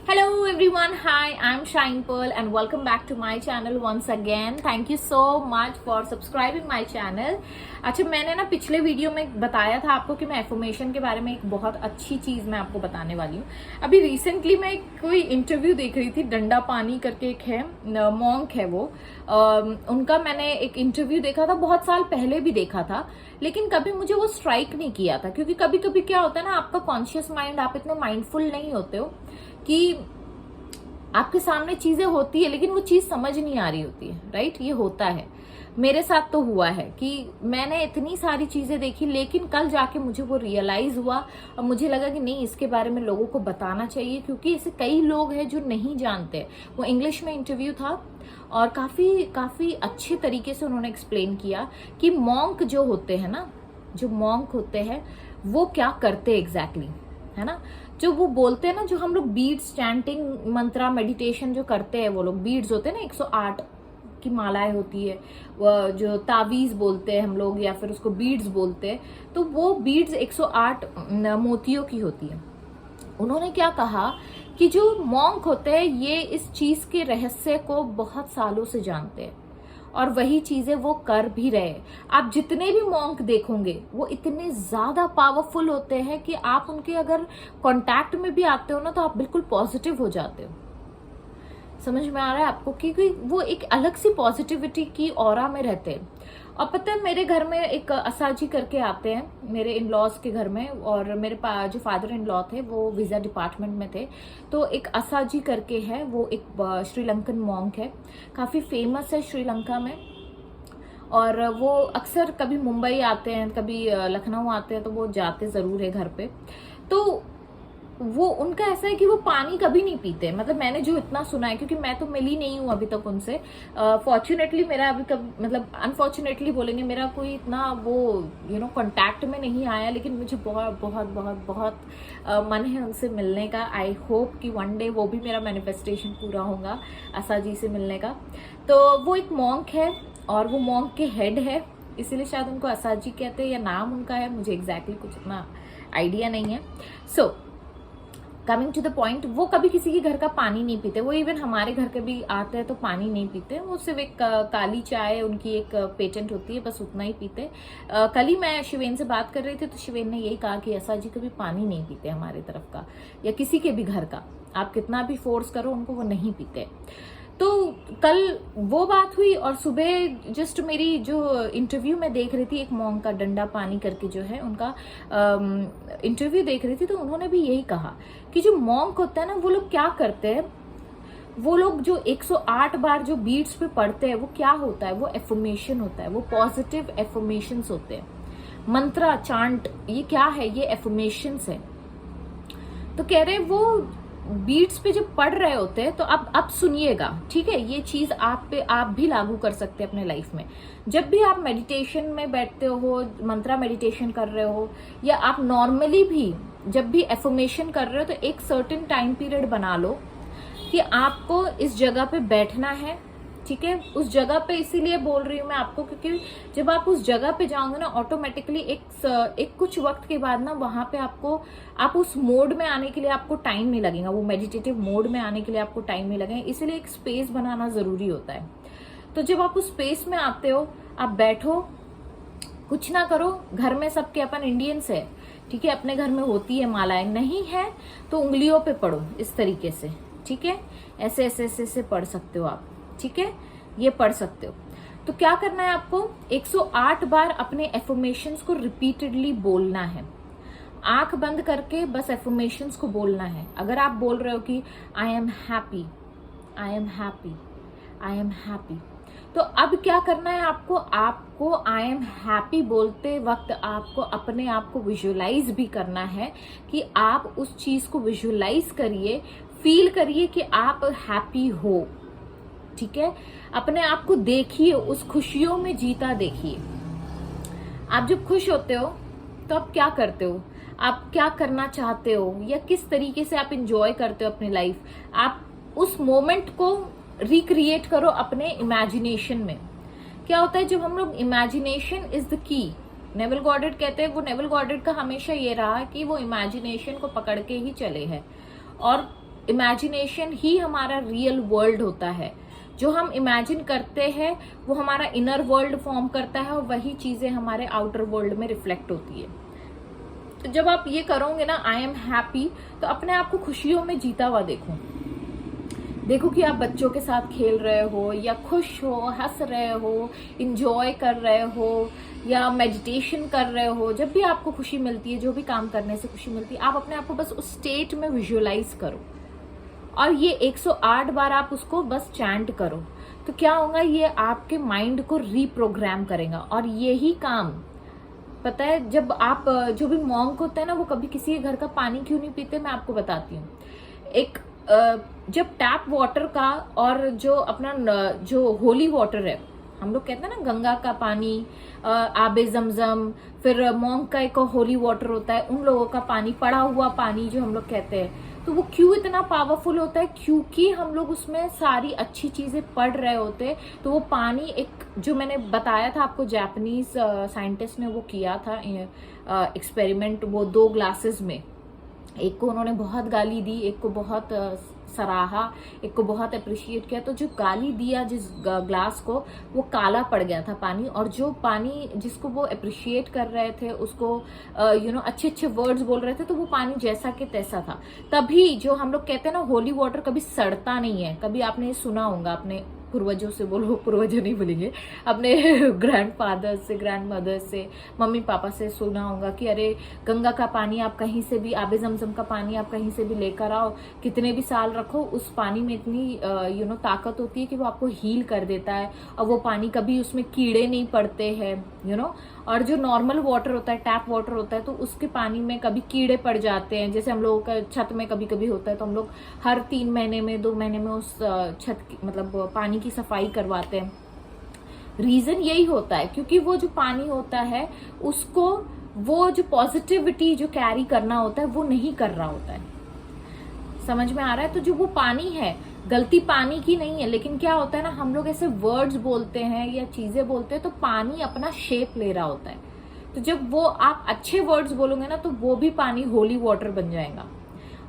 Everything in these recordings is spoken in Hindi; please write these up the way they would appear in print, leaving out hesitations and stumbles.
Hello everyone, hi, I'm Shine Pearl and welcome back to my channel once again. Thank you so much for subscribing my channel. अच्छा, मैंने ना पिछले वीडियो में बताया था आपको कि मैं एफर्मेशन के बारे में एक बहुत अच्छी चीज मैं आपको बताने वाली हूँ। अभी रिसेंटली मैं कोई इंटरव्यू देख रही थी, डंडा पानी करके एक है, मॉन्क है वो, उनका मैंने एक इंटरव्यू देखा था, बहुत साल पहले भी देखा था, लेकिन कभी मुझे वो स्ट्राइक नहीं किया था, क्योंकि कभी कभी क्या होता है ना, आपका कॉन्शियस माइंड, आप इतने माइंडफुल नहीं होते हो कि आपके सामने चीजें होती है लेकिन वो चीज समझ नहीं आ रही होती है, राइट। ये होता है, मेरे साथ तो हुआ है कि मैंने इतनी सारी चीजें देखी लेकिन कल जाके मुझे वो रियलाइज हुआ और मुझे लगा कि नहीं, इसके बारे में लोगों को बताना चाहिए, क्योंकि ऐसे कई लोग हैं जो नहीं जानते। वो इंग्लिश में इंटरव्यू था और काफी अच्छे तरीके से उन्होंने एक्सप्लेन किया कि मॉन्क जो होते हैं ना, जो मॉन्क होते हैं वो क्या करते एग्जैक्टली, है ना। जो वो बोलते हैं ना, जो हम लोग बीड्स, चैंटिंग, मंत्रा, मेडिटेशन जो करते हैं, वो लोग बीड्स होते हैं ना, 108 की मालाएं होती है, वो जो तावीज बोलते हैं हम लोग, या फिर उसको बीड्स बोलते हैं, तो वो बीड्स 108 मोतियों की होती है। उन्होंने क्या कहा कि जो मॉन्क होते हैं ये इस चीज के रहस्य को बहुत सालों से जानते हैं और वही चीजें वो कर भी रहे। आप जितने भी मॉन्क देखोगे वो इतने ज्यादा पावरफुल होते हैं कि आप उनके अगर कांटेक्ट में भी आते हो ना, तो आप बिल्कुल पॉजिटिव हो जाते हो। समझ में आ रहा है आपको, क्योंकि वो एक अलग सी पॉजिटिविटी की ऑरा में रहते हैं। और पता है, मेरे घर में एक असाजी करके आते हैं, मेरे इन लॉज के घर में, और मेरे जो फादर इन लॉ थे वो वीजा डिपार्टमेंट में थे, तो एक असाजी करके है, वो एक श्रीलंकन मॉन्क है, काफी फेमस है श्रीलंका में। और वो अक्सर कभी मुंबई आते हैं, कभी लखनऊ आते हैं, तो वो जाते जरूर है घर पे। तो वो उनका ऐसा है कि वो पानी कभी नहीं पीते, मतलब मैंने जो इतना सुना है, क्योंकि मैं तो मिली नहीं हूं अभी तक उनसे। फॉर्चुनेटली मेरा अभी कभी, मतलब अनफॉर्चुनेटली बोलेंगे, मेरा कोई इतना वो कांटेक्ट में नहीं आया, लेकिन मुझे बहुत बहुत बहुत बहुत मन है उनसे मिलने का। आई होप कि वन डे वो भी मेरा मैनिफेस्टेशन पूरा होगा, असाजी से मिलने का। तो वो एक मॉन्क है और वो मॉन्क के हेड है, इसीलिए शायद उनको असाजी कहते हैं, या नाम उनका है, मुझे एग्जैक्टली कुछ इतना आइडिया नहीं है। So coming to the point, वो कभी किसी के घर का पानी नहीं पीते, वो इवन हमारे घर के भी आते हैं तो पानी नहीं पीते, वो सिर्फ एक काली चाय उनकी एक पेटेंट होती है, बस उतना ही पीते। कल ही मैं शिवेन से बात कर रही थी, तो शिवेन ने यही कहा कि ऐसा जी कभी पानी नहीं पीते हमारे तरफ का, या किसी के भी घर का, आप कितना भी फोर्स करो उनको, वो नहीं पीते। तो कल वो बात हुई, और सुबह जस्ट मेरी जो इंटरव्यू में देख रही थी, एक मॉन्क का, डंडा पानी करके जो है उनका इंटरव्यू देख रही थी, तो उन्होंने भी यही कहा कि जो मॉन्क होता है ना, वो लोग क्या करते हैं, वो लोग जो 108 बार जो बीट्स पे पढ़ते हैं, वो क्या होता है, वो एफर्मेशन होता है, वो पॉजिटिव एफर्मेशंस होते हैं, मंत्रा, चांट, ये क्या है, ये एफर्मेशंस है। तो कह रहे हैं वो बीट्स पे जब पढ़ रहे होते हैं, तो अब सुनिएगा, ठीक है, ये चीज आप पे आप भी लागू कर सकते हैं अपने लाइफ में। जब भी आप मेडिटेशन में बैठते हो, मंत्रा मेडिटेशन कर रहे हो, या आप नॉर्मली भी जब भी एफर्मेशन कर रहे हो, तो एक सर्टेन टाइम पीरियड बना लो कि आपको इस जगह पे बैठना है, ठीक है। उस जगह पे इसीलिए बोल रही हूँ मैं आपको, क्योंकि जब आप उस जगह पे जाओगे ना, ऑटोमेटिकली एक कुछ वक्त के बाद ना, वहां पे आप उस मोड में आने के लिए आपको टाइम नहीं लगेगा, वो मेडिटेटिव मोड में आने के लिए आपको टाइम नहीं लगेगा, इसलिए एक स्पेस बनाना जरूरी होता है। तो जब आप उस स्पेस में आते हो, आप बैठो, कुछ ना करो, घर में सबके, अपन इंडियंस है, ठीक है, अपने घर में होती है मालाएं, नहीं है तो उंगलियों पे पढ़ो इस तरीके से, ठीक है, ऐसे ऐसे ऐसे ऐसे पढ़ सकते हो आप, ठीक है, ये पढ़ सकते हो। तो क्या करना है आपको, 108 बार अपने एफर्मेशंस को रिपीटेडली बोलना है, आंख बंद करके बस एफर्मेशंस को बोलना है। अगर आप बोल रहे हो कि I am happy, I am happy, I am happy, तो अब क्या करना है आपको आई एम हैप्पी बोलते वक्त आपको अपने आप को विजुअलाइज भी करना है, कि आप उस चीज को विजुअलाइज करिए, फील करिए कि आप हैप्पी हो, ठीक है। अपने आप को देखिए, उस खुशियों में जीता देखिए। आप जब खुश होते हो तो आप क्या करते हो, आप क्या करना चाहते हो, या किस तरीके से आप इंजॉय करते हो अपनी लाइफ, आप उस मोमेंट को रिक्रिएट करो अपने इमेजिनेशन में। क्या होता है, जब हम लोग, imagination is the key, naval godhead कहते हैं, वो नेवल गॉडेड का हमेशा ये रहा कि वो इमेजिनेशन को पकड़ के ही चले हैं, और इमेजिनेशन ही हमारा रियल वर्ल्ड होता है। जो हम इमेजिन करते हैं वो हमारा इनर वर्ल्ड फॉर्म करता है और वही चीजें हमारे आउटर वर्ल्ड में रिफ्लेक्ट होती है। तो जब आप ये करोगे ना, आई एम हैप्पी, तो अपने आप को खुशियों में जीता हुआ देखो कि आप बच्चों के साथ खेल रहे हो या खुश हो, हंस रहे हो, इंजॉय कर रहे हो या मेडिटेशन कर रहे हो। जब भी आपको खुशी मिलती है, जो भी काम करने से खुशी मिलती है, आप अपने आप को बस उस स्टेट में विजुअलाइज करो और ये 108 बार आप उसको बस चैंट करो। तो क्या होगा, ये आपके माइंड को रीप्रोग्राम करेगा। और यही काम पता है, जब आप जो भी मॉन्क होता है ना, वो कभी किसी के घर का पानी क्यों नहीं पीते, मैं आपको बताती हूँ। एक जब टैप वाटर का और जो अपना जो होली वाटर है, हम लोग कहते हैं ना गंगा का पानी, आबे जमजम, फिर मॉन्क का एक होली वाटर होता है, उन लोगों का पानी, पड़ा हुआ पानी जो हम लोग कहते हैं, तो वो क्यों इतना पावरफुल होता है? क्योंकि हम लोग उसमें सारी अच्छी चीजें पढ़ रहे होते हैं। तो वो पानी एक, जो मैंने बताया था आपको, जापानीज साइंटिस्ट ने वो किया था एक्सपेरिमेंट, वो 2 ग्लासेस में, एक को उन्होंने बहुत गाली दी, एक को बहुत सराहा, एक को बहुत अप्रिशिएट किया। तो जो गाली दिया जिस ग्लास को, वो काला पड़ गया था पानी, और जो पानी जिसको वो अप्रिशिएट कर रहे थे, उसको अच्छे अच्छे वर्ड्स बोल रहे थे, तो वो पानी जैसा कि तैसा था। तभी जो हम लोग कहते हैं ना, होली वाटर कभी सड़ता नहीं है। कभी आपने सुना होगा, अपने पूर्वजों से, बोलो पूर्वजों नहीं बोलेंगे, अपने ग्रैंडफादर से, ग्रैंडमदर से, मम्मी पापा से सुना होगा कि अरे गंगा का पानी आप कहीं से भी, आबे जमजम का पानी आप कहीं से भी लेकर आओ, कितने भी साल रखो, उस पानी में इतनी ताकत होती है कि वो आपको हील कर देता है, और वो पानी कभी उसमें कीड़े नहीं पड़ते हैं और जो नॉर्मल वाटर होता है, टैप वाटर होता है, तो उसके पानी में कभी कीड़े पड़ जाते हैं। जैसे हम लोगों का छत में कभी कभी होता है, तो हम लोग हर 3 महीने में, 2 महीने में उस छत की, मतलब पानी की सफाई करवाते हैं। रीजन यही होता है, क्योंकि वो जो पानी होता है, उसको वो जो पॉजिटिविटी जो कैरी करना होता है, वो नहीं कर रहा होता है। समझ में आ रहा है? तो जो वो पानी है, गलती पानी की नहीं है, लेकिन क्या होता है ना, हम लोग ऐसे वर्ड्स बोलते हैं या चीजें बोलते हैं, तो पानी अपना शेप ले रहा होता है। तो जब वो आप अच्छे वर्ड्स बोलोगे ना, तो वो भी पानी होली वाटर बन जाएगा।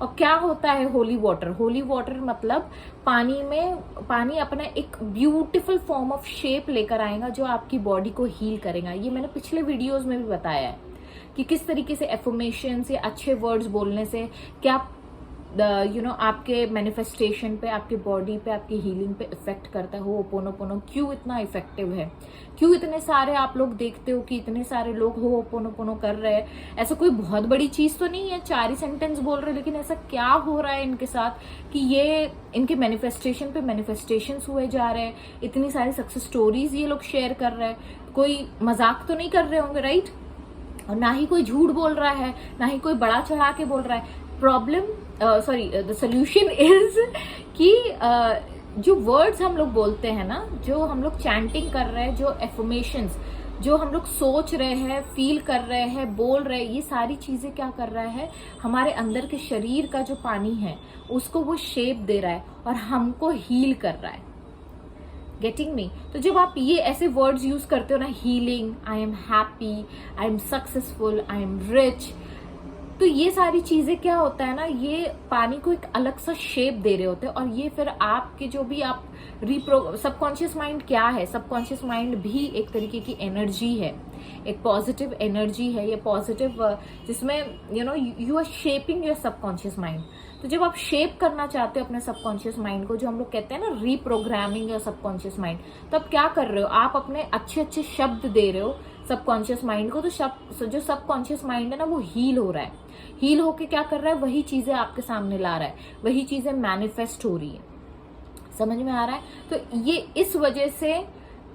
और क्या होता है होली वाटर? होली वाटर मतलब पानी अपना एक ब्यूटीफुल फॉर्म ऑफ शेप लेकर आएगा, जो आपकी बॉडी को हील करेगा। ये मैंने पिछले वीडियोस में भी बताया है कि किस तरीके से एफर्मेशंस या अच्छे वर्ड्स बोलने से क्या आपके मैनिफेस्टेशन पे, आपके बॉडी पे, आपकी हीलिंग पे इफेक्ट करता है। होपोनोपोनो क्यों इतना इफेक्टिव है? क्यों इतने सारे आप लोग देखते हो कि इतने सारे लोग होपोनोपोनो कर रहे हैं? ऐसा कोई बहुत बड़ी चीज तो नहीं है, 4 ही सेंटेंस बोल रहे हैं, लेकिन ऐसा क्या हो रहा है इनके साथ कि ये इनके मैनिफेस्टेशन पे मैनिफेस्टेशंस हुए जा रहे हैं। इतनी सारी सक्सेस स्टोरीज ये लोग शेयर कर रहे हैं। कोई मजाक तो नहीं कर रहे होंगे, राइट? और ना ही कोई झूठ बोल रहा है, ना ही कोई बड़ा चढ़ा के बोल रहा है। द सोल्यूशन इज कि जो वर्ड्स हम लोग बोलते हैं ना, जो हम लोग चैंटिंग कर रहे हैं, जो एफर्मेशंस जो हम लोग सोच रहे हैं, फील कर रहे हैं, बोल रहे हैं, ये सारी चीजें क्या कर रहा है, हमारे अंदर के शरीर का जो पानी है उसको वो शेप दे रहा है और हमको हील कर रहा है। Getting me? तो जब आप ये ऐसे वर्ड्स यूज करते हो ना, healing, I am happy, I am successful, I am rich, तो ये सारी चीजें क्या होता है ना, ये पानी को एक अलग सा शेप दे रहे होते हैं। और ये फिर आपके जो भी आप सबकॉन्शियस माइंड क्या है, सबकॉन्शियस माइंड भी एक तरीके की एनर्जी है, एक पॉजिटिव एनर्जी है, ये पॉजिटिव, जिसमें you are shaping your subconscious mind. तो जब आप शेप करना चाहते हो अपने सबकॉन्शियस माइंड को, जो हम लोग कहते हैं ना रीप्रोग्रामिंग योर सबकॉन्शियस माइंड, तो आप क्या कर रहे हो, आप अपने अच्छे अच्छे शब्द दे रहे हो सबकॉन्शियस माइंड को। तो जो सबकॉन्शियस माइंड है ना, वो हील हो रहा है। हील होके क्या कर रहा है, वही चीजें आपके सामने ला रहा है, वही चीजें मैनिफेस्ट हो रही है। समझ में आ रहा है? तो ये इस वजह से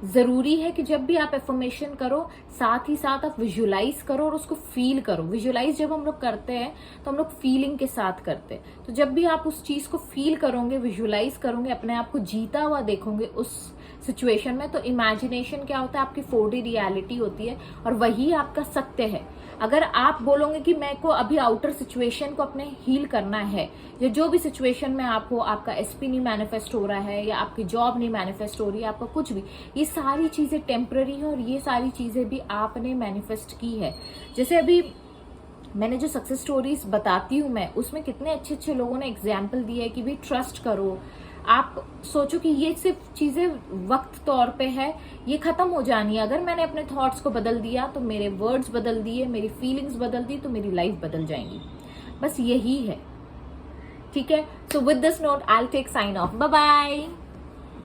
जरूरी है कि जब भी आप एफर्मेशन करो, साथ ही साथ आप विजुअलाइज करो और उसको फील करो। विजुअलाइज जब हम लोग करते हैं तो हम लोग फीलिंग के साथ करते हैं। तो जब भी आप उस चीज को फील करोगे, विजुअलाइज करोगे, अपने आप को जीता हुआ देखोगे उस सिचुएशन में, तो इमेजिनेशन क्या होता है, आपकी 4D रियलिटी होती है और वही आपका सत्य है। अगर आप बोलोगे कि मैं को अभी आउटर सिचुएशन को अपने हील करना है, या जो भी सिचुएशन में आप हो, आपका SP नहीं मैनिफेस्ट हो रहा है, या आपकी जॉब नहीं मैनिफेस्ट हो रही है, आपका कुछ भी, ये सारी चीजें टेम्पररी है और ये सारी चीजें भी आपने मैनिफेस्ट की है। जैसे अभी मैंने जो सक्सेस स्टोरीज बताती हूँ मैं, उसमें कितने अच्छे अच्छे लोगों ने एग्जाम्पल दिया है कि भाई ट्रस्ट करो। आप सोचो कि ये सिर्फ चीजें वक्त तौर पे है, ये खत्म हो जानी है। अगर मैंने अपने थॉट्स को बदल दिया तो मेरे वर्ड्स बदल दिए, मेरी फीलिंग्स बदल दी तो मेरी लाइफ बदल जाएंगी। बस यही है, ठीक है। So with this note I will take sign off, bye bye.